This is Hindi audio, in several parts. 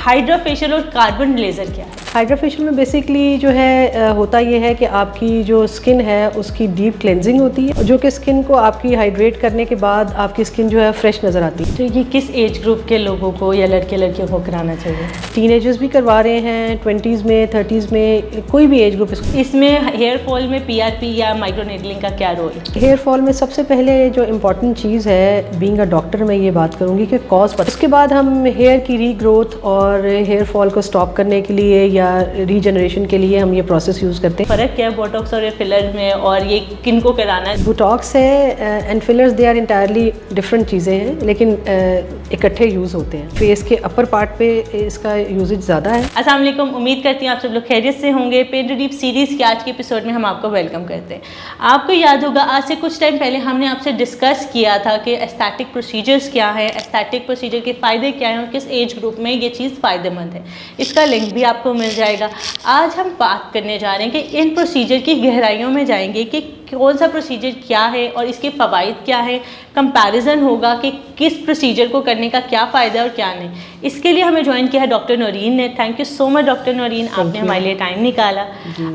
हाइड्रा फेशियल और कार्बन लेज़र क्या है? हाइड्रा फेशियल में बेसिकली जो है होता ये है कि आपकी जो स्किन है उसकी डीप क्लेंजिंग होती है, जो कि स्किन को आपकी हाइड्रेट करने के बाद आपकी स्किन जो है फ्रेश नज़र आती है। तो ये किस एज ग्रुप के लोगों को या लड़के लड़कियों को कराना चाहिए? टीनेजर्स भी करवा रहे हैं, 20s में, 30s में, कोई भी एज ग्रुप। इसमें हेयर फॉल में PRP या माइक्रोनेडलिंग का क्या रोल है? हेयर फॉल में सबसे पहले जो इम्पॉर्टेंट चीज़ है, बीइंग अ डॉक्टर मैं ये बात करूँगी कि कॉज पर, उसके बाद हम हेयर की रीग्रोथ और हेयर फॉल को स्टॉप करने के लिए या रीजनरेशन के लिए हम ये प्रोसेस यूज़ करते हैं। फ़र्क क्या है बोटॉक्स और फिलर में, और ये किन को कराना है? बोटॉक्स है and fillers, they are entirely different चीज़ें हैं, लेकिन इकट्ठे यूज़ होते हैं। फेस के अपर पार्ट पे इसका यूजेज ज़्यादा है। अस्सलाम वालेकुम, उम्मीद करती हूँ आप सब लोग खैरियत से होंगे। पेन टू डीप सीरीज़ के आज के एपिसोड में हम आपको वेलकम करते हैं। आपको याद होगा आज से कुछ टाइम पहले हमने आपसे डिस्कस किया था कि एस्थेटिक प्रोसीजर्स क्या है, एस्थेटिक प्रोसीजर के फ़ायदे क्या हैं और किस एज ग्रुप में ये चीज़ फ़ायदेमंद है। इसका लिंक भी आपको मिल जाएगा। आज हम बात करने जा रहे हैं कि इन प्रोसीजर की गहराइयों में जाएंगे कि कौन सा प्रोसीजर क्या है और इसके फ़वाइद क्या है। कंपैरिजन होगा कि किस प्रोसीजर को करने का क्या फ़ायदा है और क्या नहीं। इसके लिए हमें ज्वाइन किया है डॉक्टर नौरीन ने। Thank you so much doctor Naureen, आपने हमारे लिए टाइम निकाला।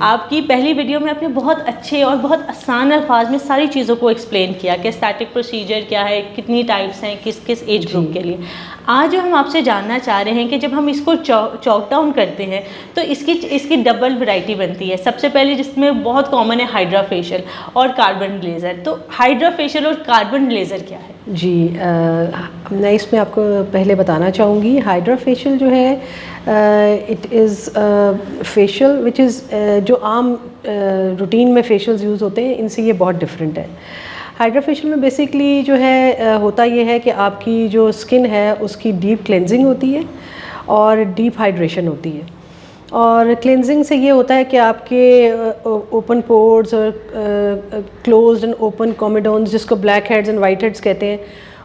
आपकी पहली वीडियो में आपने बहुत अच्छे और बहुत आसान अल्फाज में सारी चीज़ों को एक्सप्लेन किया कि स्टैटिक प्रोसीजर क्या है, कितनी टाइप्स हैं, किस किस एज ग्रुप के लिए। आज हम आपसे जानना चाह रहे हैं कि जब हम इसको चॉक डाउन करते हैं तो इसकी डबल वैरायटी बनती है। सबसे पहले जिसमें बहुत कॉमन है हाइड्रा फेशियल और कार्बन लेज़र। तो हाइड्रा फेशियल और कार्बन लेज़र क्या है? जी, मैं इसमें आपको पहले बताना चाहूँगी, हाइड्रा फेशियल जो है it is facial which is जो आम रूटीन में फेशियल्स यूज़ होते हैं, इनसे ये बहुत डिफरेंट है। हाइड्रा फेशियल में बेसिकली जो है होता ये है कि आपकी जो स्किन है उसकी डीप क्लेंजिंग होती है और डीप हाइड्रेशन होती है। और क्लेंजिंग से ये होता है कि आपके ओपन पोर्स और क्लोज्ड एंड ओपन कॉमेडोन्स, जिसको black heads and white heads कहते हैं,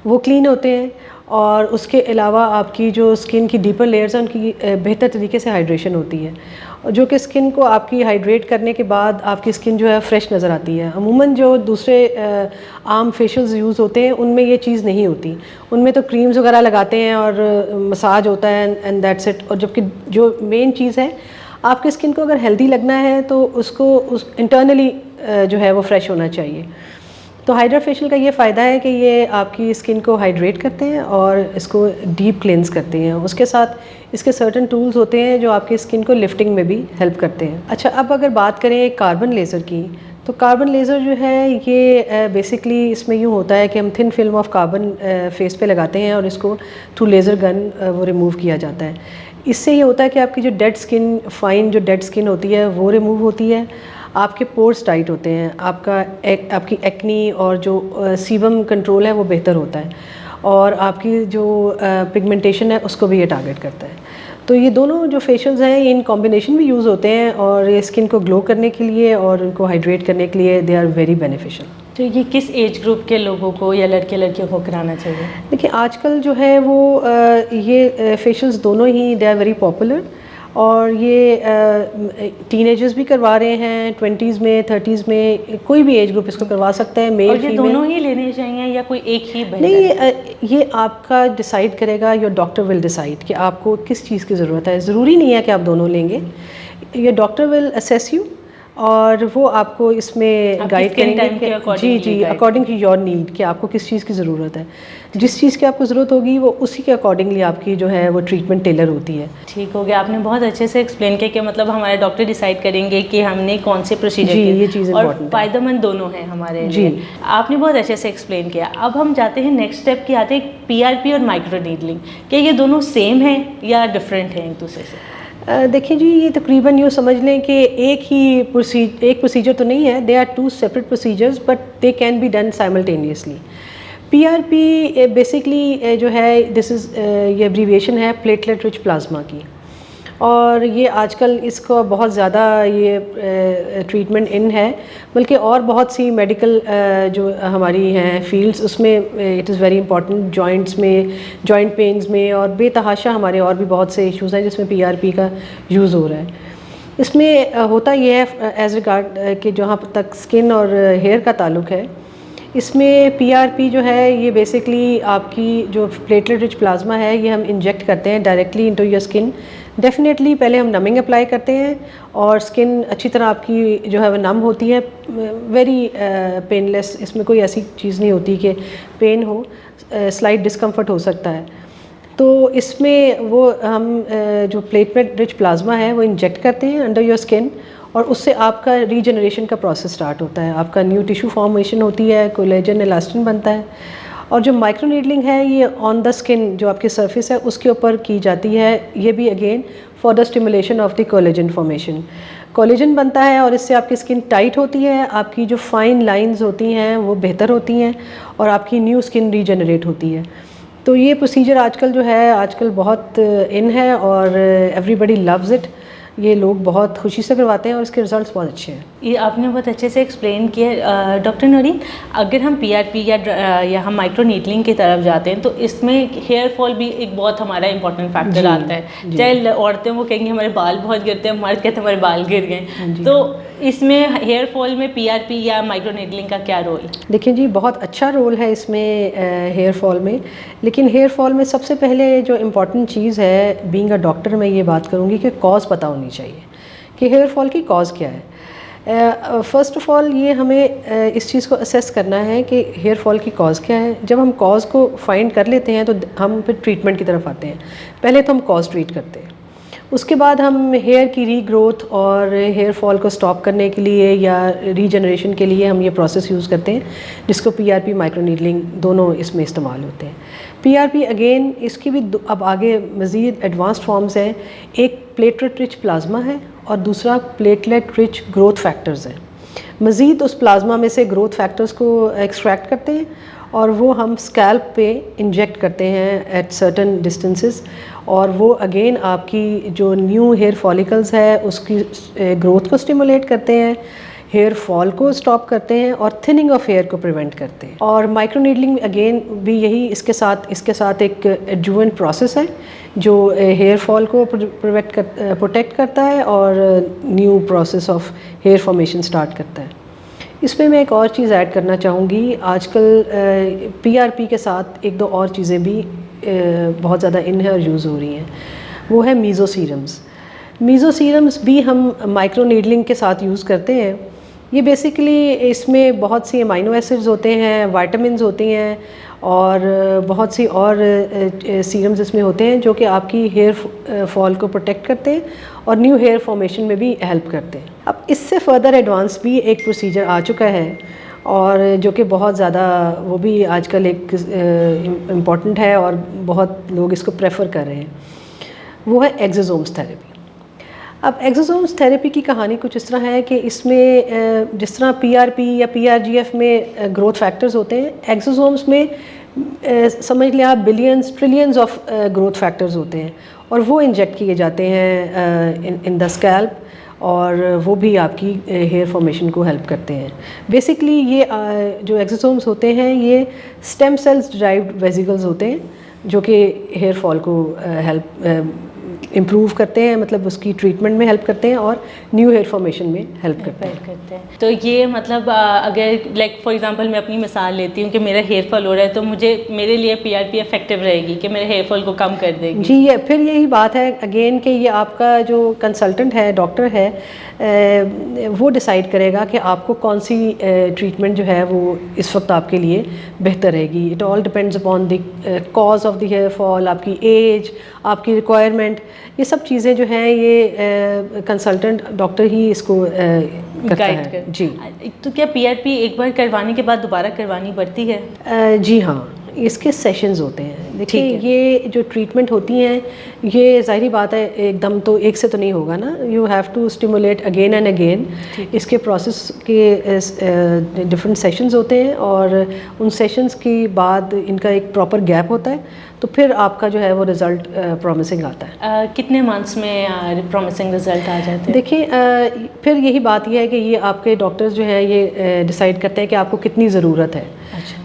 वो क्लीन होते हैं। और उसके अलावा आपकी जो स्किन की डीपर लेयर्स हैं उनकी बेहतर तरीके से हाइड्रेशन होती है, जो कि स्किन को आपकी हाइड्रेट करने के बाद आपकी स्किन जो है फ्रेश नज़र आती है। अमूमन जो दूसरे आम फेशियल्स यूज़ होते हैं उनमें ये चीज़ नहीं होती। उनमें तो क्रीम्स वगैरह लगाते हैं और मसाज होता है एंड दैट्स इट। और जबकि जो मेन चीज़ है, आपकी स्किन को अगर हेल्दी लगना है तो उसको इंटरनली जो है वो फ्रेश होना चाहिए। तो हाइड्रा फेशियल का ये फ़ायदा है कि ये आपकी स्किन को हाइड्रेट करते हैं और इसको डीप क्लेंस करते हैं। उसके साथ इसके सर्टन टूल्स होते हैं जो आपकी स्किन को लिफ्टिंग में भी हेल्प करते हैं। अच्छा, अब अगर बात करें कार्बन लेज़र की, तो कार्बन लेज़र जो है ये बेसिकली इसमें यूँ होता है कि हम thin film of carbon face पे लगाते हैं और इसको थ्रू लेज़र गन वो रिमूव किया जाता है। इससे ये होता है कि आपकी जो डेड स्किन, फाइन जो डेड स्किन होती है वो रिमूव होती है, आपके पोर्स टाइट होते हैं, आपकी एक्नी और जो सीबम कंट्रोल है वो बेहतर होता है, और आपकी जो पिगमेंटेशन है उसको भी ये टारगेट करता है। तो ये दोनों जो फेशियल्स हैं ये इन कॉम्बिनेशन भी यूज़ होते हैं और ये स्किन को ग्लो करने के लिए और उनको हाइड्रेट करने के लिए दे आर वेरी बेनिफिशियल। तो ये किस एज ग्रुप के लोगों को या लड़के लड़कियों को कराना चाहिए? देखिए, आजकल जो है वो ये फेशियल्स दोनों ही दे आर वेरी पॉपुलर, और ये टीनेजर्स भी करवा रहे हैं, 20s में, 30s में, कोई भी एज ग्रुप इसको करवा सकता है, मेल फीमेल। दोनों ही लेने चाहिए या कोई एक ही बेहतर? नहीं, ये आपका डिसाइड करेगा, योर डॉक्टर विल डिसाइड कि आपको किस चीज़ की ज़रूरत है। ज़रूरी नहीं है कि आप दोनों लेंगे। ये डॉक्टर विल असेस यू और वो आपको इसमें गाइड करेंगे। जी, अकॉर्डिंग टू योर नीड, कि आपको किस चीज़ की ज़रूरत है। जिस चीज़ की आपको ज़रूरत होगी वो उसी के अकॉर्डिंगली आपकी जो है वो ट्रीटमेंट टेलर होती है। ठीक हो गया, आपने बहुत अच्छे से एक्सप्लेन किया कि मतलब हमारे डॉक्टर डिसाइड करेंगे कि हमने कौन से प्रोसीजर की, ये चीज़ और फ़ायदेमंद दोनों हैं हमारे लिए। आपने बहुत अच्छे से एक्सप्लेन किया। अब हम जाते हैं नेक्स्ट स्टेप की, आते हैं PRP और माइक्रोनीडलिंग। क्या ये दोनों सेम हैं या डिफरेंट हैं एक दूसरे से? देखिए जी, ये तकरीबन यूँ समझ लें कि एक प्रोसीजर तो नहीं है। They are two separate procedures but they can be done simultaneously. PRP basically जो है दिस इज़ ये एब्रीविएशन है प्लेटलेट रिच प्लाज्मा की, और ये आजकल इसको बहुत ज़्यादा ये ट्रीटमेंट इन है, बल्कि और बहुत सी मेडिकल जो हमारी हैं फील्ड्स, उसमें it is very important. Joints में, जॉइंट पेन्स में, और बेतहाशा हमारे और भी बहुत से इश्यूज़ हैं जिसमें PRP का यूज़ हो रहा है। इसमें होता ये है एज रिगार्ड कि जहाँ तक स्किन और हेयर का ताल्लुक़ है, इसमें पीआरपी जो है ये बेसिकली आपकी जो प्लेटलेट रिच प्लाज्मा है ये हम इंजेक्ट करते हैं directly into your skin. Definitely पहले हम नमिंग अप्लाई करते हैं और स्किन अच्छी तरह आपकी जो है वो नम होती है, वेरी पेनलेस, इसमें कोई ऐसी चीज़ नहीं होती कि पेन हो, स्लाइट डिस्कम्फर्ट हो सकता है। तो इसमें वो हम जो प्लेटलेट रिच प्लाज्मा है वो इंजेक्ट करते हैं अंडर योर स्किन और उससे आपका रीजनरेशन का प्रोसेस स्टार्ट होता है, आपका न्यू टिश्यू फॉर्मेशन होती है, कोलेजन इलास्टिन बनता है। और जो माइक्रोनीडलिंग है ये ऑन द स्किन जो आपकी सरफेस है उसके ऊपर की जाती है, ये भी again for the stimulation of the collagen formation. Collagen बनता है और इससे आपकी स्किन टाइट होती है, आपकी जो फाइन लाइंस होती हैं वो बेहतर होती हैं और आपकी न्यू स्किन रीजनरेट होती है। तो ये प्रोसीजर आजकल जो है आजकल बहुत इन है और एवरीबडी लव्स इट, ये लोग बहुत खुशी से करवाते हैं और इसके रिजल्ट्स बहुत अच्छे हैं। ये आपने बहुत अच्छे से एक्सप्लेन किया। डॉक्टर नौरीन, अगर हम पीआरपी या हम माइक्रो नीडलिंग की तरफ जाते हैं तो इसमें हेयर फॉल भी एक बहुत हमारा इंपॉर्टेंट फैक्टर आता है। चाहे औरतें वो कहेंगी हमारे बाल बहुत गिरते हैं, मर्द कहते हैं हमारे बाल गिर गए, तो इसमें हेयर फॉल में पीआरपी या माइक्रो नीडलिंग का क्या रोल? देखिए जी, बहुत अच्छा रोल है इसमें हेयर फॉल में, लेकिन हेयर फॉल में सबसे पहले जो इम्पॉर्टेंट चीज़ है, बीइंग अ डॉक्टर मैं ये बात करूँगी कि कॉज़ पता होनी चाहिए कि हेयर फॉल की कॉज़ क्या है। फ़र्स्ट ऑफ़ ऑल ये हमें इस चीज़ को असेस करना है कि हेयर फॉल की कॉज़ क्या है। जब हम कॉज़ को फाइंड कर लेते हैं तो हम फिर ट्रीटमेंट की तरफ आते हैं। पहले तो हम कॉज़ ट्रीट करते हैं, उसके बाद हम हेयर की रीग्रोथ और हेयर फॉल को स्टॉप करने के लिए या रीजनरेशन के लिए हम ये प्रोसेस यूज़ करते हैं जिसको पीआरपी माइक्रो नीडलिंग दोनों इसमें इस्तेमाल होते हैं। पीआरपी अगेन इसकी भी अब आगे मज़ीद एडवांस्ड फॉर्म्स हैं, एक प्लेटलेट रिच प्लाज्मा है और दूसरा प्लेटलेट रिच ग्रोथ फैक्टर्स है। मज़ीद उस प्लाज्मा में से ग्रोथ फैक्टर्स को एक्सट्रैक्ट करते हैं और वो हम स्कैल्प पे इंजेक्ट करते हैं एट सर्टन डिस्टेंसेस और वो अगेन आपकी जो न्यू हेयर फॉलिकल्स है उसकी ग्रोथ को स्टिमुलेट करते हैं, हेयर फॉल को स्टॉप करते हैं और थिनिंग ऑफ हेयर को प्रिवेंट करते हैं। और माइक्रो नीडलिंग अगेन भी यही इसके साथ एक एडजुवेंट प्रोसेस है जो हेयर फॉल को प्रोटेक्ट करता है और new process of hair formation start करता है। इसमें मैं एक और चीज़ ऐड करना चाहूँगी, आजकल पीआरपी के साथ एक दो और चीज़ें भी बहुत ज़्यादा इन है और यूज़ हो रही हैं, वो है मीज़ो सीरम्स। मीज़ो सीरम्स भी हम माइक्रो नीडलिंग के साथ यूज़ करते हैं। ये बेसिकली इसमें बहुत सी अमाइनो एसिड्स होते हैं, विटामिन्स होती हैं और बहुत सी और सीरम्स इसमें होते हैं जो कि आपकी हेयर फॉल को प्रोटेक्ट करते हैं और न्यू हेयर फॉर्मेशन में भी हेल्प करते हैं। अब इससे फर्दर एडवांस भी एक प्रोसीजर आ चुका है और जो कि बहुत ज़्यादा वो भी आजकल एक इम्पॉर्टेंट है और बहुत लोग इसको प्रेफर कर रहे हैं, वो है एक्सोसोम्स थेरेपी। अब एक्सोसोम्स थेरेपी की कहानी कुछ इस तरह है कि इसमें जिस तरह पीआरपी या पीआरजीएफ में ग्रोथ फैक्टर्स होते हैं, एक्सोसोम्स में समझ लिया आप billions trillions of growth factors होते हैं और वो इंजेक्ट किए जाते हैं इन द स्कैल्प और वो भी आपकी हेयर फॉर्मेशन को हेल्प करते हैं। बेसिकली ये जो एक्सोसोम्स होते हैं ये स्टेम सेल्स डिराइव्ड वेसिकल्स होते हैं जो कि हेयर फॉल को हेल्प इम्प्रूव करते हैं, मतलब उसकी ट्रीटमेंट में हेल्प करते हैं और न्यू हेयर फॉर्मेशन में हेल्प करते हैं। तो ये मतलब अगर लाइक फॉर एग्जांपल मैं अपनी मिसाल लेती हूँ कि मेरा हेयर फॉल हो रहा है तो मेरे लिए पीआरपी इफेक्टिव रहेगी कि मेरे हेयर फॉल को कम कर देगी? जी, ये फिर यही बात है अगेन कि ये आपका जो कंसल्टेंट है, डॉक्टर है, वो डिसाइड करेगा कि आपको कौन सी ट्रीटमेंट जो है वो इस वक्त आपके लिए बेहतर रहेगी। It all depends upon the cause of the hair fall, आपकी एज, आपकी रिक्वायरमेंट, ये सब चीज़ें जो हैं ये कंसल्टेंट डॉक्टर ही इसको करता है। जी, तो क्या पीआरपी एक बार करवाने के बाद दोबारा करवानी पड़ती है? जी हाँ, इसके सेशंस होते हैं। देखिए ये जो ट्रीटमेंट होती हैं ये ज़ाहिरी बात है एकदम तो एक से तो नहीं होगा ना, you have to stimulate again and again. इसके प्रोसेस के डिफरेंट सेशंस होते हैं और उन सेशंस के बाद इनका एक प्रॉपर गैप होता है तो फिर आपका जो है वो रिज़ल्ट प्रॉमिसिंग आता है। कितने मंथ्स में प्रॉमिसिंग रिज़ल्ट आ जाते हैं? देखिए फिर यही बात यह है कि ये आपके डॉक्टर्स जो है ये डिसाइड करते हैं कि आपको कितनी ज़रूरत है।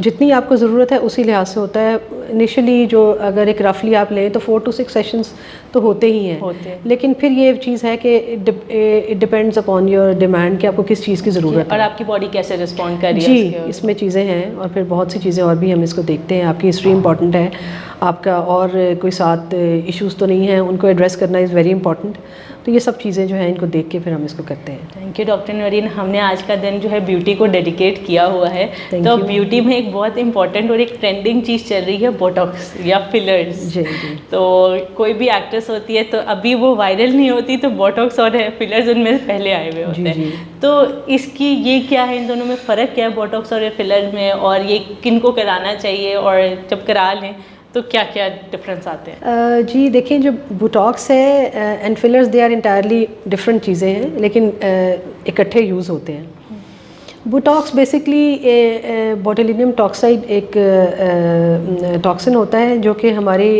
जितनी आपको ज़रूरत है उसी लिहाज से होता है। इनिशियली जो अगर एक रफली आप लें तो 4 to 6 सेशंस तो होते ही हैं, लेकिन फिर ये चीज़ है कि it depends upon your demand कि आपको किस चीज़ की ज़रूरत है और आपकी बॉडी कैसे रिस्पॉन्ड कर रही जी। है इसमें चीज़ें हैं और फिर बहुत सी चीज़ें और भी हम इसको देखते हैं। आपकी हिस्ट्री इंपॉर्टेंट है, आपका और कोई साथ इश्यूज़ तो नहीं है, उनको एड्रेस करना इज़ वेरी इंपॉर्टेंट। तो ये सब चीज़ें जो हैं इनको देख के फिर हम इसको करते हैं। Thank you doctor Naureen. हमने आज का दिन जो है ब्यूटी को डेडिकेट किया हुआ है, तो ब्यूटी में एक बहुत इंपॉर्टेंट और एक ट्रेंडिंग चीज़ चल रही है बोटॉक्स या फिलर्स। जी जी। तो कोई भी एक्ट्रेस होती है तो अभी वो वायरल नहीं होती तो बोटॉक्स और फिलर्स उनमें पहले आए हुए होते हैं। तो इसकी ये क्या है, इन दोनों में फ़र्क क्या है बोटॉक्स और फिलर में, और ये किन को कराना चाहिए और जब करा लें तो क्या क्या डिफरेंस आते हैं? जी देखिए, जो बोटॉक्स है and fillers they are entirely different चीज़ें हैं, लेकिन इकट्ठे यूज़ होते हैं। बोटॉक्स बेसिकली बोtulinum टॉक्साइड एक टॉक्सिन होता है जो कि हमारी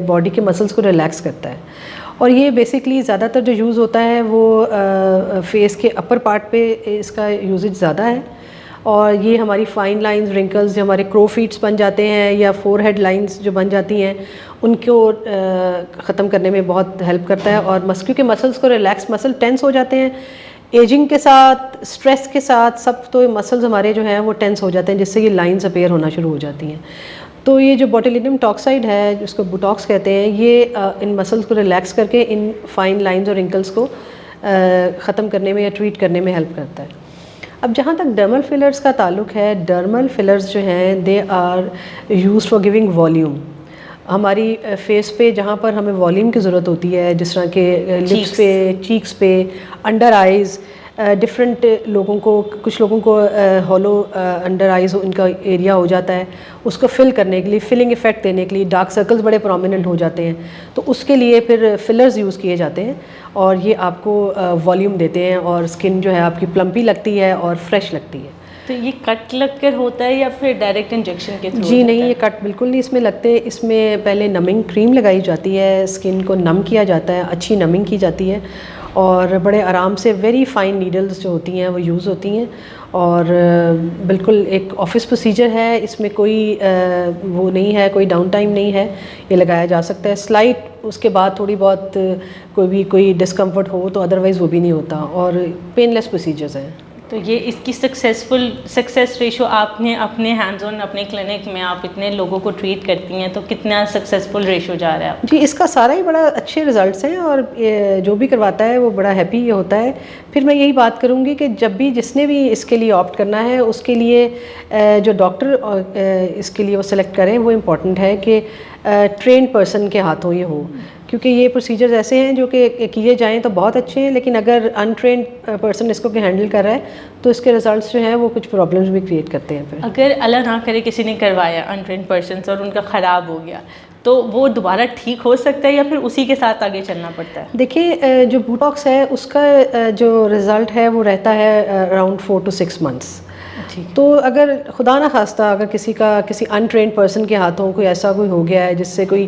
बॉडी के मसल्स को रिलैक्स करता है, और ये बेसिकली ज़्यादातर जो यूज़ होता है वो फेस के अपर पार्ट पे इसका यूजेज ज़्यादा है, और ये हमारी फाइन लाइंस, रिंकल्स जो हमारे क्रो फीट्स बन जाते हैं या फोरहेड लाइंस जो बन जाती हैं उनको ख़त्म करने में बहुत हेल्प करता है, और क्योंकि मसल्स को रिलैक्स, मसल टेंस हो जाते हैं एजिंग के साथ, स्ट्रेस के साथ, सब तो मसल्स हमारे जो हैं वो टेंस हो जाते हैं, जिससे ये लाइंस अपीयर होना शुरू हो जाती हैं। तो ये जो बोtulinum टॉक्साइड है जिसको बोटॉक्स कहते हैं, ये इन मसल्स को रिलैक्स करके इन फाइन लाइंस और रिंकल्स को ख़त्म करने में या ट्रीट करने में हेल्प करता है। अब जहाँ तक डर्मल फिलर्स का ताल्लुक़ है, डर्मल फिलर्स जो हैं they are used for giving volume. हमारी फेस पे जहाँ पर हमें वॉल्यूम की ज़रूरत होती है, जिस तरह के लिप्स पे, चीक्स पे, अंडर आइज़, डिफरेंट लोगों को, कुछ लोगों को हॉलो अंडर आइज़ उनका एरिया हो जाता है, उसको फिल करने के लिए, फिलिंग इफ़ेक्ट देने के लिए, डार्क सर्कल्स बड़े प्रोमिनेंट हो जाते हैं, तो उसके लिए फिर फिलर्स यूज़ किए जाते हैं, और ये आपको वॉल्यूम देते हैं और स्किन जो है आपकी प्लम्पी लगती है और फ्रेश लगती है। तो ये कट लग कर होता है या फिर डायरेक्ट इंजेक्शन के थ्रू? जी नहीं, ये कट बिल्कुल नहीं इसमें लगते। इसमें पहले नमिंग क्रीम लगाई जाती है, स्किन को नम किया जाता है, अच्छी नमिंग की जाती है, और बड़े आराम से वेरी फाइन नीडल्स जो होती हैं वो यूज़ होती हैं, और बिल्कुल एक ऑफिस प्रोसीजर है, इसमें कोई वो नहीं है, कोई डाउन टाइम नहीं है, ये लगाया जा सकता है। स्लाइट उसके बाद थोड़ी बहुत कोई डिस्कम्फर्ट हो तो अदरवाइज़ वो भी नहीं होता, और पेनलेस प्रोसीजर्स हैं। तो ये इसकी सक्सेस रेशो आपने अपने हैंड्स ऑन अपने क्लिनिक में आप इतने लोगों को ट्रीट करती हैं तो कितना सक्सेसफुल रेशो जा रहा है? जी इसका सारा ही बड़ा अच्छे रिजल्ट्स हैं, और जो भी करवाता है वो बड़ा हैप्पी होता है। फिर मैं यही बात करूँगी कि जब भी जिसने भी इसके लिए ऑप्ट करना है उसके लिए जो डॉक्टर इसके लिए वो सेलेक्ट करें वो इम्पॉर्टेंट है कि ट्रेन्ड पर्सन के हाथों ये हो, क्योंकि ये प्रोसीजर्स ऐसे हैं जो कि किए जाएं तो बहुत अच्छे हैं, लेकिन अगर अनट्रेन्ड पर्सन इसको हैंडल कर रहा है तो इसके रिजल्ट्स जो हैं वो कुछ प्रॉब्लम्स भी क्रिएट करते हैं। फिर अगर अल्लाह ना करे किसी ने करवाया अनट्रेन्ड पर्सन और उनका ख़राब हो गया तो वो दोबारा ठीक हो सकता है या फिर उसी के साथ आगे चलना पड़ता है? देखिए जो बोटॉक्स है उसका जो रिज़ल्ट है वो रहता है अराउंड 4 to 6 मंथ्स। तो अगर खुदा ना खास्ता अगर किसी अनट्रेन्ड पर्सन के हाथों कोई ऐसा कोई हो गया है जिससे कोई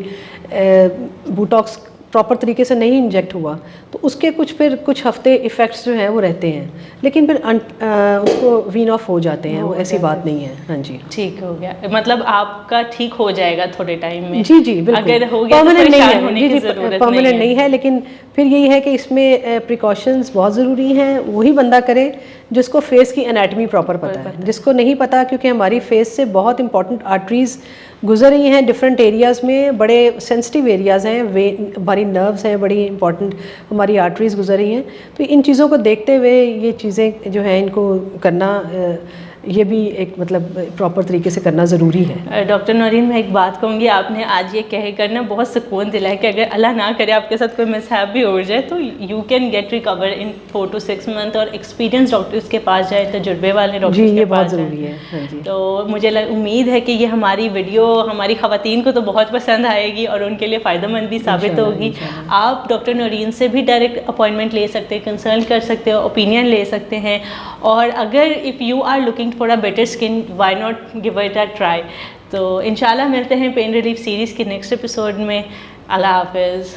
बोटॉक्स प्रॉपर तरीके से नहीं इंजेक्ट हुआ तो उसके कुछ हफ्ते इफ़ेक्ट्स जो हैं वो रहते हैं, लेकिन फिर उसको वीन ऑफ हो जाते हैं, वो ऐसी बात नहीं है। हाँ जी ठीक हो गया, मतलब आपका ठीक हो जाएगा थोड़े टाइम में? जी जी बिल्कुल, अगर हो गया परमानेंट नहीं है। जी जी परमानेंट नहीं है, लेकिन फिर यही है कि इसमें प्रिकॉशंस बहुत ज़रूरी हैं। वही बंदा करे जिसको फेस की एनाटमी प्रॉपर पता है, जिसको नहीं पता, क्योंकि हमारी फेस से बहुत इंपॉर्टेंट आर्टरीज़ गुजर रही हैं डिफरेंट एरियाज़ में, बड़े सेंसिटिव एरियाज़ हैं, हमारी नर्व्स हैं, बड़ी इंपॉर्टेंट हमारी आर्टरीज़ गुजर रही हैं। तो इन चीज़ों को देखते हुए ये चीज़ें जो हैं इनको करना ये भी एक मतलब प्रॉपर तरीके से करना ज़रूरी है। डॉक्टर नौरीन मैं एक बात कहूँगी, आपने आज ये कह कर ना बहुत सुकून दिला है कि अगर अल्लाह ना करे आपके साथ कोई मिसहैप भी हो जाए तो you can get recover in 4 to 6 month, और एक्सपीरियंस डॉक्टर्स के पास जाए, तजुर्बे वाले डॉक्टर्स के पास ज़रूरी है। हाँ जी। तो मुझे उम्मीद है कि ये हमारी वीडियो हमारी ख़वातीन को तो बहुत पसंद आएगी और उनके लिए फ़ायदेमंद भी साबित होगी। आप डॉक्टर नौरीन से भी डायरेक्ट अपॉइंटमेंट ले सकते हैं, कंसल्ट कर सकते हो, ओपिनियन ले सकते हैं, और अगर if you are looking for a better skin why not give it a try. तो इंशाल्लाह मिलते हैं पेन रिलीफ सीरीज़ के नेक्स्ट एपिसोड में। अल्लाह हाफिज़।